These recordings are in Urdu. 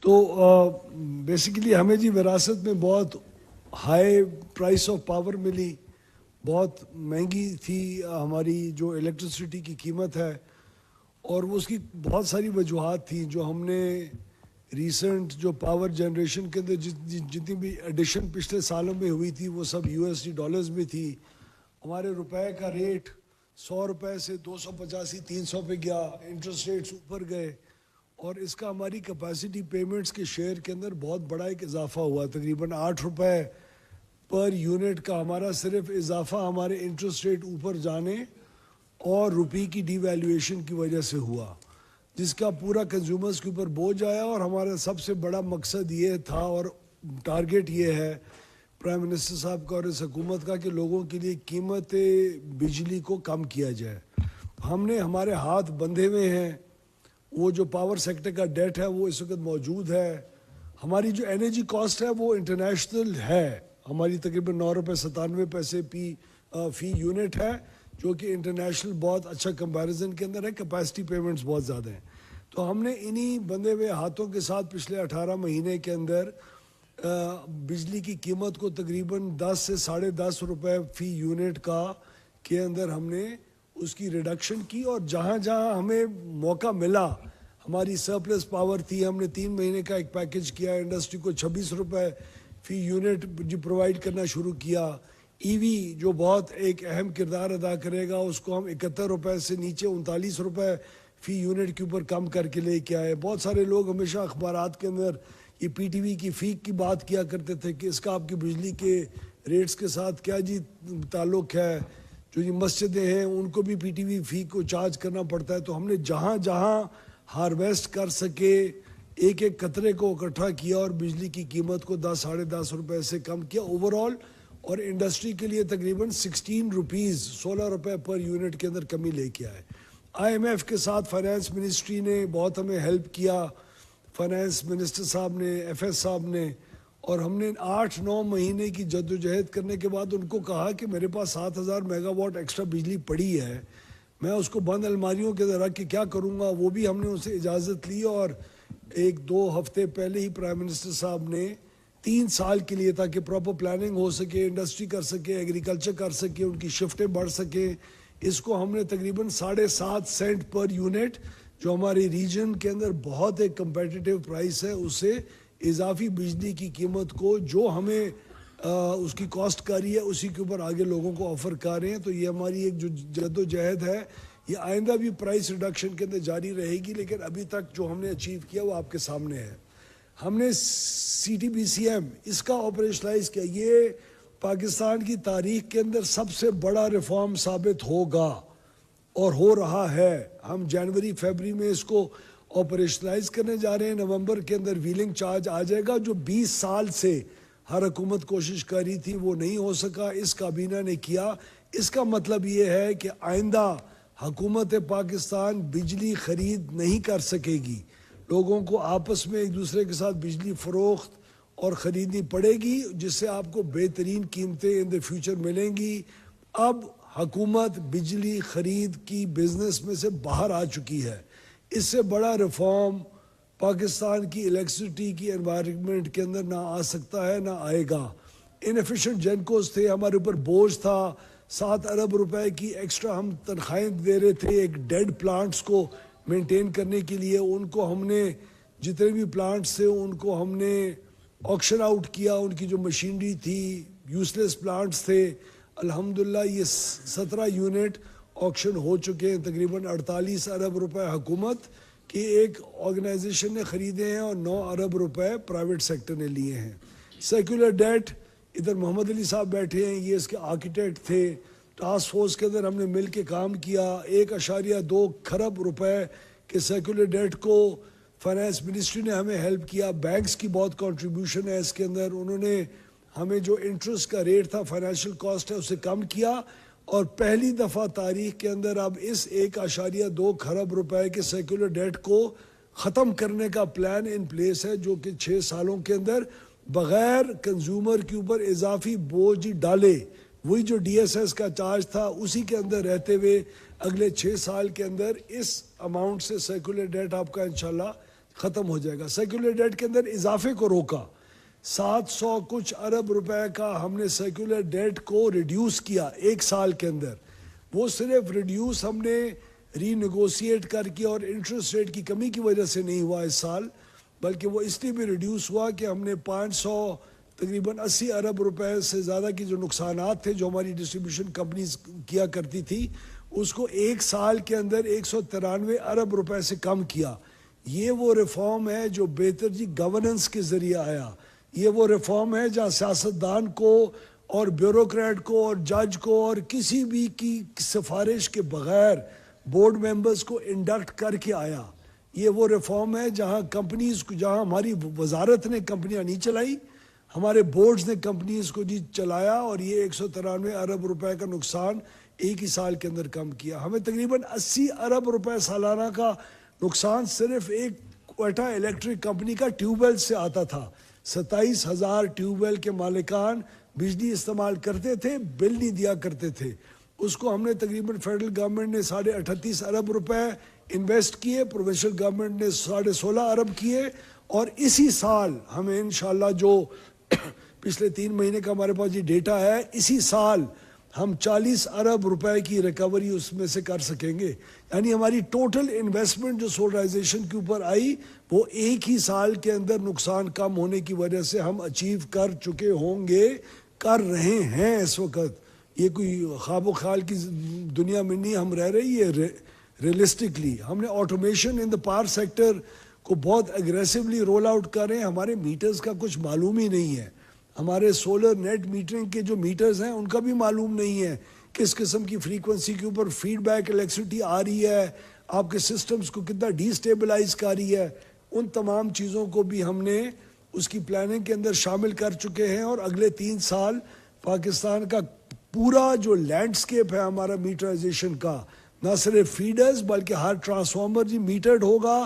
تو بیسیکلی ہمیں جی وراثت میں بہت ہائی پرائس آف پاور ملی، بہت مہنگی تھی ہماری جو الیکٹرسٹی کی قیمت ہے، اور اس کی بہت ساری وجوہات تھیں جو ہم نے ریسنٹ جو پاور جنریشن کے اندر جتنی بھی ایڈیشن پچھلے سالوں میں ہوئی تھی وہ سب USD ڈالرز میں تھی. ہمارے روپے کا ریٹ 100 روپے سے 285 300 پہ گیا، انٹرسٹ ریٹس اوپر گئے، اور اس کا ہماری کیپیسٹی پیمنٹس کے شیئر کے اندر بہت بڑا ایک اضافہ ہوا. تقریباً 8 روپے پر یونٹ کا ہمارا صرف اضافہ ہمارے انٹرسٹ ریٹ اوپر جانے اور روپی کی ڈی ویلیویشن کی وجہ سے ہوا، جس کا پورا کنزیومرز کے اوپر بوجھ آیا. اور ہمارا سب سے بڑا مقصد یہ تھا اور ٹارگٹ یہ ہے پرائم منسٹر صاحب کا اور اس حکومت کا کہ لوگوں کے لیے قیمت بجلی کو کم کیا جائے. ہم نے ہمارے ہاتھ بندھے ہوئے ہیں، وہ جو پاور سیکٹر کا ڈیٹ ہے وہ اس وقت موجود ہے. ہماری جو انرجی کاسٹ ہے وہ انٹرنیشنل ہے، ہماری تقریباً 9 روپے 97 پیسے فی یونٹ ہے، جو کہ انٹرنیشنل بہت اچھا کمپیریزن کے اندر ہے. کیپیسٹی پیمنٹس بہت زیادہ ہیں. تو ہم نے انہی بندھے ہوئے ہاتھوں کے ساتھ پچھلے 18 مہینے کے اندر بجلی کی قیمت کو تقریباً 10 سے 10.5 روپے فی یونٹ کا کے اندر ہم نے اس کی ریڈکشن کی. اور جہاں جہاں ہمیں موقع ملا، ہماری سرپلس پاور تھی، ہم نے 3 مہینے کا ایک پیکج کیا، انڈسٹری کو 26 روپے فی یونٹ پرووائڈ کرنا شروع کیا. وی جو بہت ایک اہم کردار ادا کرے گا، اس کو ہم 71 روپے سے نیچے 39 روپے فی یونٹ کے اوپر کم کر کے لے کے آئے. بہت سارے لوگ ہمیشہ اخبارات کے اندر یہ PTV کی فیک کی بات کیا کرتے تھے کہ اس کا آپ کی بجلی کے ریٹس کے ساتھ کیا جی تعلق ہے. جو یہ مسجدیں ہیں ان کو بھی PTV فی کو چارج کرنا پڑتا ہے. تو ہم نے جہاں جہاں ہارویسٹ کر سکے ایک ایک قطرے کو اکٹھا کیا اور بجلی کی قیمت کو 10-10.5 روپے سے کم کیا اوور آل. اور انڈسٹری کے لیے تقریباً 16 روپے پر یونٹ کے اندر کمی لے کے آئے. IMF کے ساتھ فائنانس منسٹری نے بہت ہمیں ہیلپ کیا، فائنانس منسٹر صاحب نے، FS صاحب نے. اور ہم نے 8-9 مہینے کی جدوجہد کرنے کے بعد ان کو کہا کہ میرے پاس 7000 میگا واٹ ایکسٹرا بجلی پڑی ہے، میں اس کو بند الماریوں کے اندر رکھ کے کیا کروں گا. وہ بھی ہم نے ان سے اجازت لی، اور 1-2 ہفتے پہلے ہی پرائم منسٹر صاحب نے 3 سال کے لیے، تاکہ پراپر پلاننگ ہو سکے، انڈسٹری کر سکے، ایگریکلچر کر سکے، ان کی شفٹیں بڑھ سکیں، اس کو ہم نے تقریباً 7.5 سینٹ پر یونٹ، جو ہماری ریجن کے اندر بہت ایک کمپیٹیٹیو پرائس ہے، اس سے اضافی بجلی کی قیمت کو جو ہمیں اس کی کاسٹ کاری ہے اسی کے اوپر آگے لوگوں کو آفر کر رہے ہیں. تو یہ ہماری ایک جو جد و جہد ہے یہ آئندہ بھی پرائس ریڈکشن کے اندر جاری رہے گی. لیکن ابھی تک جو ہم نے اچیو کیا وہ آپ کے سامنے ہے. ہم نے CTBCM اس کا آپریشنلائز کیا. یہ پاکستان کی تاریخ کے اندر سب سے بڑا ریفارم ثابت ہوگا اور ہو رہا ہے. ہم جنوری-فیبری میں اس کو آپریشنلائز کرنے جا رہے ہیں. نومبر کے اندر ویلنگ چارج آ جائے گا. جو 20 سال سے ہر حکومت کوشش کر رہی تھی وہ نہیں ہو سکا، اس کابینہ نے کیا. اس کا مطلب یہ ہے کہ آئندہ حکومت پاکستان بجلی خرید نہیں کر سکے گی. لوگوں کو آپس میں ایک دوسرے کے ساتھ بجلی فروخت اور خریدنی پڑے گی، جس سے آپ کو بہترین قیمتیں ان دی فیوچر ملیں گی. اب حکومت بجلی خرید کی بزنس میں سے باہر آ چکی ہے. اس سے بڑا ریفارم پاکستان کی الیکٹرسٹی کی انوائرمنٹ کے اندر نہ آ سکتا ہے، نہ آئے گا. انیفیشنٹ جینکوز تھے، ہمارے اوپر بوجھ تھا. 7 ارب روپے کی ایکسٹرا ہم تنخواہیں دے رہے تھے ایک ڈیڈ پلانٹس کو مینٹین کرنے کے لیے. ان کو ہم نے جتنے بھی پلانٹس تھے ان کو ہم نے آکشن آؤٹ کیا. ان کی جو مشینری تھی، یوز لیس پلانٹس تھے، الحمدللہ یہ 17 یونٹ آکشن ہو چکے ہیں. تقریباً 48 ارب روپے حکومت کی ایک آرگنائزیشن نے خریدے ہیں اور 9 ارب روپے پرائیویٹ سیکٹر نے لیے ہیں. سیکولر ڈیٹ، ادھر محمد علی صاحب بیٹھے ہیں، یہ اس کے آرکیٹیکٹ تھے. ٹاسک فورس کے اندر ہم نے مل کے کام کیا. 1.2 کھرب روپے کے سیکولر ڈیٹ کو فائنانس منسٹری نے ہمیں ہیلپ کیا. بینکس کی بہت کنٹریبیوشن ہے اس کے اندر. انہوں نے ہمیں جو انٹرسٹ کا ریٹ تھا، فائنینشیل کاسٹ ہے، اسے کم کیا. اور پہلی دفعہ تاریخ کے اندر اب اس 1.2 کھرب روپے کے سیکولر ڈیٹ کو ختم کرنے کا پلان ان پلیس ہے، جو کہ 6 سالوں کے اندر بغیر کنزیومر کے اوپر اضافی بوجھ ڈالے، وہی جو DSS کا چارج تھا اسی کے اندر رہتے ہوئے اگلے 6 سال کے اندر اس اماؤنٹ سے سیکولر ڈیٹ آپ کا انشاءاللہ ختم ہو جائے گا. سیکولر ڈیٹ کے اندر اضافے کو روکا, 700 کچھ ارب روپے کا ہم نے سیکولر ڈیٹ کو ریڈیوس کیا ایک سال کے اندر. وہ صرف ریڈیوس ہم نے ری نیگوشیٹ کر کے اور انٹرسٹ ریٹ کی کمی کی وجہ سے نہیں ہوا اس سال, بلکہ وہ اس لیے بھی ریڈیوس ہوا کہ ہم نے 500 تقریباً 80 ارب روپے سے زیادہ کی جو نقصانات تھے جو ہماری ڈسٹریبیوشن کمپنیز کیا کرتی تھی, اس کو ایک سال کے اندر 193 ارب روپے سے کم کیا. یہ وہ ریفارم ہے جو بہتر جی گورننس کے ذریعے آیا. یہ وہ ریفارم ہے جہاں سیاستدان کو اور بیوروکریٹ کو اور جج کو اور کسی بھی کی سفارش کے بغیر بورڈ ممبرز کو انڈکٹ کر کے آیا. یہ وہ ریفارم ہے جہاں کمپنیز کو, جہاں ہماری وزارت نے کمپنیاں نہیں چلائی, ہمارے بورڈز نے کمپنیز کو جی چلایا, اور یہ 193 ارب روپے کا نقصان ایک ہی سال کے اندر کم کیا. ہمیں تقریباً 80 ارب روپے سالانہ کا نقصان صرف ایک کوئٹہ الیکٹرک کمپنی کا ٹیوب ویل سے آتا تھا. 27,000 ٹیوب ویل کے مالکان بجلی استعمال کرتے تھے, بل نہیں دیا کرتے تھے. اس کو ہم نے تقریباً فیڈرل گورنمنٹ نے 38.5 ارب روپے انویسٹ کیے, پروونشل گورنمنٹ نے 16.5 ارب کیے, اور اسی سال ہمیں انشاءاللہ جو پچھلے 3 مہینے کا ہمارے پاس یہ ڈیٹا ہے, اسی سال ہم 40 ارب روپے کی ریکوری اس میں سے کر سکیں گے. یعنی ہماری ٹوٹل انویسٹمنٹ جو سولرائزیشن کے اوپر آئی وہ ایک ہی سال کے اندر نقصان کم ہونے کی وجہ سے ہم اچیو کر چکے ہوں گے, کر رہے ہیں اس وقت. یہ کوئی خواب و خیال کی دنیا میں نہیں ہم رہ رہی ہے, ریئلسٹکلی ہم نے automation in the power sector کو بہت اگریسولی رول آؤٹ کر رہے ہیں. ہمارے میٹرز کا کچھ معلوم ہی نہیں ہے, ہمارے سولر نیٹ میٹرنگ کے جو میٹرز ہیں ان کا بھی معلوم نہیں ہے کس قسم کی فریکوینسی کے اوپر فیڈ بیک الیکٹریسٹی آ رہی ہے, آپ کے سسٹمز کو کتنا ڈی اسٹیبلائز کر رہی ہے. ان تمام چیزوں کو بھی ہم نے اس کی پلاننگ کے اندر شامل کر چکے ہیں, اور اگلے 3 سال پاکستان کا پورا جو لینڈسکیپ ہے ہمارا میٹرائزیشن کا, نہ صرف فیڈرز بلکہ ہر ٹرانسفارمر جی میٹرڈ ہوگا,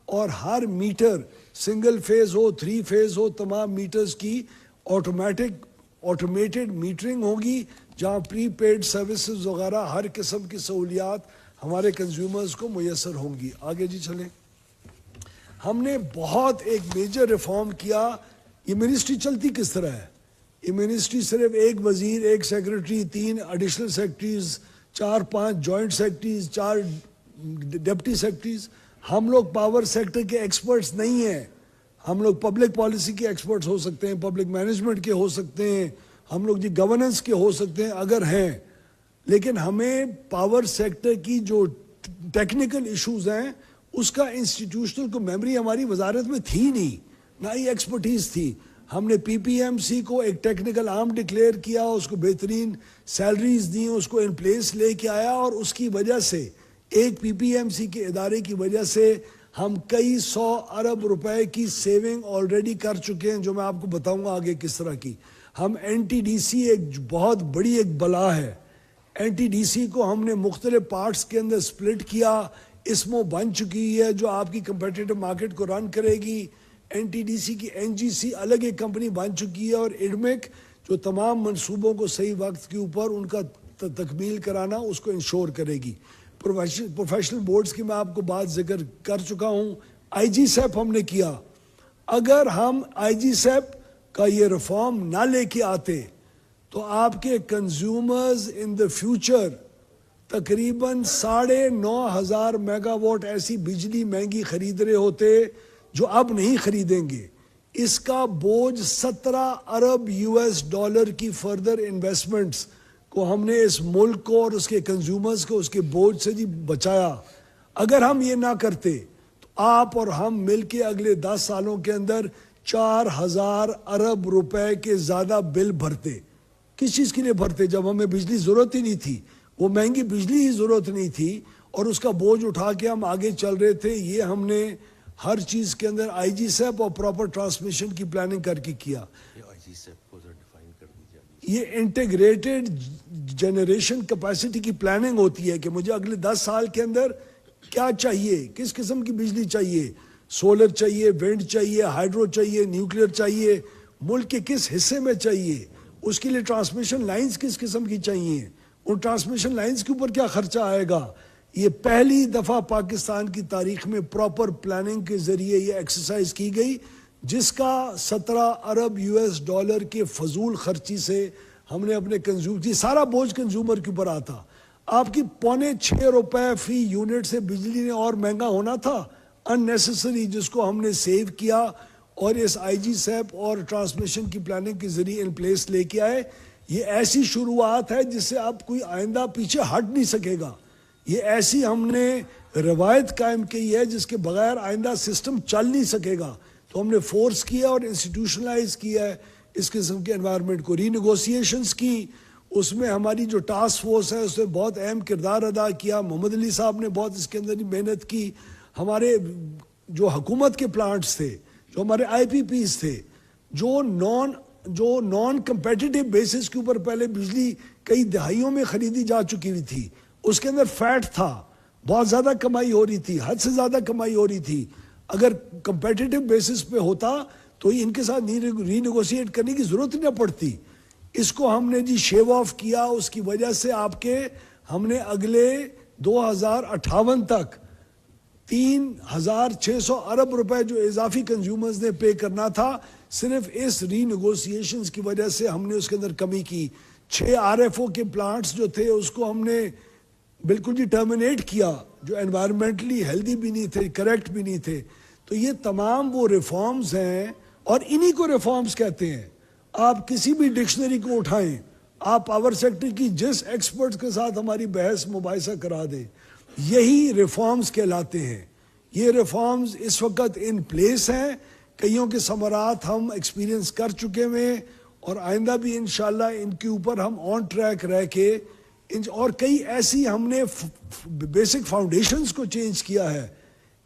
اور ہر میٹر سنگل فیز ہو 3 فیز ہو, تمام میٹرز کی آٹومیٹڈ میٹرنگ ہوگی, جہاں پری پیڈ سروسز وغیرہ ہر قسم کی سہولیات ہمارے کنزیومرز کو میسر ہوں گی. آگے جی چلیں. ہم نے بہت ایک میجر ریفارم کیا. یہ منسٹری چلتی کس طرح ہے؟ یہ منسٹری صرف ایک وزیر, ایک secretary, 3 additional secretaries, 4-5 joint secretaries, 4 deputy secretaries. ہم لوگ پاور سیکٹر کے ایکسپرٹس نہیں ہیں. ہم لوگ پبلک پالیسی کے ایکسپرٹس ہو سکتے ہیں, پبلک مینجمنٹ کے ہو سکتے ہیں, ہم لوگ جی گورننس کے ہو سکتے ہیں اگر ہیں, لیکن ہمیں پاور سیکٹر کی جو ٹیکنیکل ایشوز ہیں اس کا انسٹیٹیوشنل کو میموری ہماری وزارت میں تھی نہیں, نہ ہی ایکسپرٹیز تھی. ہم نے پی پی ایم سی کو ایک ٹیکنیکل آرم ڈکلیئر کیا, اس کو بہترین سیلریز دیں, اس کو ان پلیس لے کے آیا, اور اس کی وجہ سے ایک پی پی ایم سی کے ادارے کی وجہ سے ہم کئی 100 ارب روپے کی سیونگ آلریڈی کر چکے ہیں, جو میں آپ کو بتاؤں گا آگے کس طرح کی. ہم این ٹی ڈی سی ایک بہت بڑی ایک بلا ہے. این ٹی ڈی سی کو ہم نے مختلف پارٹس کے اندر سپلٹ کیا, اسمو بن چکی ہے جو آپ کی کمپیٹیٹو مارکیٹ کو رن کرے گی. این ٹی ڈی سی کی این جی سی الگ ایک کمپنی بن چکی ہے, اور ایڈمک جو تمام منصوبوں کو صحیح وقت کے اوپر ان کا تکمیل کرانا اس کو انشور کرے گی. پروفیشنل بورڈز کی میں آپ کو بات ذکر کر چکا ہوں. آئی جی سیپ ہم نے کیا. اگر ہم آئی جی سیپ کا یہ ریفارم نہ لے کے آتے تو آپ کے کنزیومرز ان دا فیوچر تقریباً 9,500 میگا واٹ ایسی بجلی مہنگی خرید رہے ہوتے جو اب نہیں خریدیں گے. اس کا بوجھ 17 ارب US ڈالر کی فردر انویسٹمنٹس کو ہم نے اس ملک کو اور اس کے کنزیومرز کو اس کے بوجھ سے جی بچایا. اگر ہم یہ نہ کرتے تو آپ اور ہم مل کے اگلے 10 سالوں کے اندر 4,000 ارب روپے کے زیادہ بل بھرتے. کس چیز کے لیے بھرتے؟ جب ہمیں بجلی ضرورت ہی نہیں تھی, وہ مہنگی بجلی ہی ضرورت نہیں تھی, اور اس کا بوجھ اٹھا کے ہم آگے چل رہے تھے. یہ ہم نے ہر چیز کے اندر آئی جی سیپ اور پراپر ٹرانسمیشن کی پلاننگ کر کے کیا. یہ انٹیگریٹڈ جنریشن کیپیسٹی کی پلاننگ ہوتی ہے کہ مجھے اگلے 10 سال کے اندر کیا چاہیے, کس قسم کی بجلی چاہیے, سولر چاہیے, ونڈ چاہیے, ہائیڈرو چاہیے, نیوکلیئر چاہیے, ملک کے کس حصے میں چاہیے, اس کے لیے ٹرانسمیشن لائنز کس قسم کی چاہیے, ان ٹرانسمیشن لائنز کے اوپر کیا خرچہ آئے گا, یہ پہلی دفعہ پاکستان کی تاریخ میں پراپر پلاننگ کے ذریعے یہ ایکسرسائز کی گئی، جس کا 17 ارب US ڈالر کے فضول خرچی سے ہم نے اپنے کنزیومر کی سارا بوجھ کنزیومر کے اوپر آتا. آپ کی 6.25 روپے فی یونٹ سے بجلی نے اور مہنگا ہونا تھا ان نیسیسری، جس کو ہم نے سیو کیا اور اس IG سیپ اور ٹرانسمیشن کی پلاننگ کے ذریعے ان پلیس لے کے آئے. یہ ایسی شروعات ہے جس سے آپ کوئی آئندہ پیچھے ہٹ نہیں سکے گا. یہ ایسی ہم نے روایت قائم کی ہے جس کے بغیر آئندہ سسٹم چل نہیں سکے گا. تو ہم نے فورس کیا اور انسٹیٹیوشنلائز کیا ہے اس قسم کے انوائرمنٹ کو. ری نیگوسیشنز کی، اس میں ہماری جو ٹاسک فورس ہے اس نے بہت اہم کردار ادا کیا. محمد علی صاحب نے بہت اس کے اندر محنت کی. ہمارے جو حکومت کے پلانٹس تھے، جو ہمارے IPPs تھے، جو نان کمپیٹیٹیو بیسس کے اوپر پہلے بجلی کئی دہائیوں میں خریدی جا چکی ہوئی تھی، اس کے اندر فیٹ تھا، بہت زیادہ کمائی ہو رہی تھی، حد سے زیادہ کمائی ہو رہی تھی. اگر کمپیٹیٹیو بیسس پہ ہوتا تو ان کے ساتھ ری نیگوشیٹ کرنے کی ضرورت ہی نہ پڑتی. اس کو ہم نے شیو آف کیا. اس کی وجہ سے ہم نے اگلے 2058 تک 3600 ارب روپے جو اضافی کنزیومرز نے پے کرنا تھا، صرف اس ری نیگوسیشنز کی وجہ سے ہم نے اس کے اندر کمی کی. 6 RFO کے پلانٹس جو تھے اس کو ہم نے بالکل ٹرمینیٹ کیا، جو انوائرمنٹلی ہیلدی بھی نہیں تھے، کریکٹ بھی نہیں تھے. تو یہ تمام وہ ریفارمز ہیں اور انہی کو ریفارمز کہتے ہیں. آپ کسی بھی ڈکشنری کو اٹھائیں، آپ پاور سیکٹر کی جس ایکسپرٹس کے ساتھ ہماری بحث مباحثہ کرا دیں، یہی ریفارمز کہلاتے ہیں. یہ ریفارمز اس وقت ان پلیس ہیں. کئیوں کے ثمرات ہم ایکسپیرینس کر چکے ہیں اور آئندہ بھی انشاءاللہ ان کے اوپر ہم آن ٹریک رہ کے اور کئی ایسی ہم نے بیسک فاؤنڈیشنز کو چینج کیا ہے،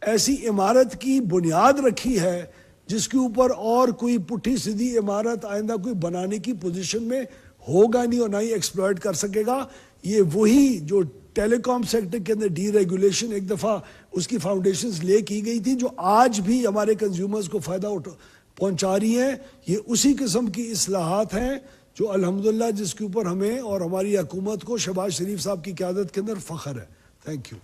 ایسی عمارت کی بنیاد رکھی ہے جس کے اوپر اور کوئی پٹھی سیدھی عمارت آئندہ کوئی بنانے کی پوزیشن میں ہوگا نہیں اور نہ ہی ایکسپلائٹ کر سکے گا. یہ وہی جو ٹیلی کام سیکٹر کے اندر ڈی ریگولیشن ایک دفعہ اس کی فاؤنڈیشنز لے کی گئی تھی جو آج بھی ہمارے کنزیومرز کو فائدہ پہنچا رہی ہیں. یہ اسی قسم کی اصلاحات ہیں جو الحمدللہ جس کے اوپر ہمیں اور ہماری حکومت کو شہباز شریف صاحب کی قیادت کے اندر فخر ہے. Thank you.